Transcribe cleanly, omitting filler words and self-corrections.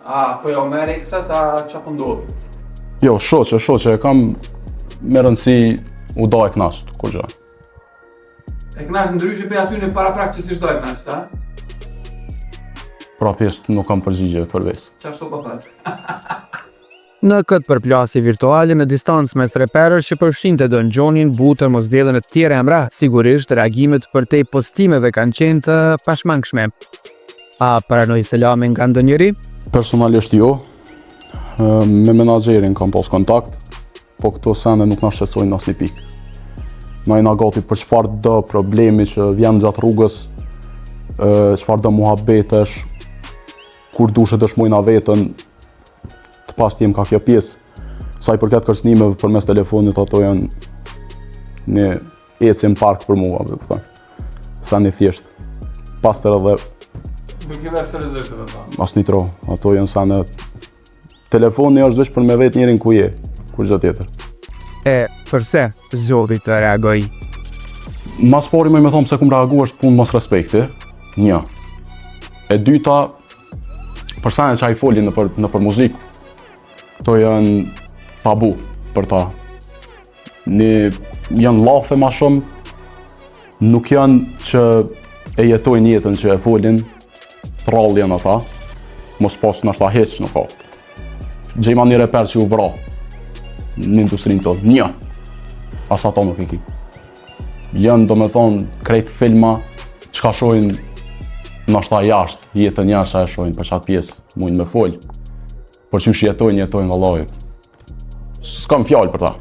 Po jo, me reksa ta qa pëndodhë? Jo, shoqe, kam me rëndësi u do e knasht, kur gjë. E knasht ndryshe për aty në paraprak që si shdo e knasht, a? Pra pjesë nuk kam përgjigje përveç. Qa shto po thëtë? Në këtë përplasje virtuale në distancë mes reperësh që përfshinte Don Gjonin, Butër, Mosdjellën e të tjerë emra, sigurisht reagimet për te postimeve kanë qenë të pashmangshme. A paranoi Selami nga ndonjëri? Personalisht jo, me menaxherin kam pas kontakt, po këto sene nuk na shqetësojnë asnjë pikë. Na jena gati për çfarë do problemi që vjen gjatë rrugës, çfarë do muhabetesh, kur dushet është mujna vetën, të pas t'jem ka kjo pjesë. Sa i përket kërcënimeve përmes telefonit, ato janë një ecje në park për mua, sa një thjesht. Pastër edhe Nuk i vesh të rezervë të ta. asnjë tro, ato janë sa në telefoni është veç për me vetë njerin ku je, kur gjë tjetër. E përse zgjodhi të reagoj? Mas pari më thonë se kum reagu është punë mos respekti, një. E dyta, për sene që a i foli në për muzikë, këto janë tabu për ta. Janë lafe ma shumë, nuk janë që e jetojnë jetën që e folin, trallë janë ata, mos pas në ashta heq nuk ka. Gjejma një reper që u vra në industrinë tonë, një, as ato nuk i ki. Janë do me thonë krejt filma që ka shojnë në ashta jashtë, jetën jashtë e shojnë për qatë pjesë, mujnë me folë. Por që jetojnë Allahi. S'kam fjalë për ta.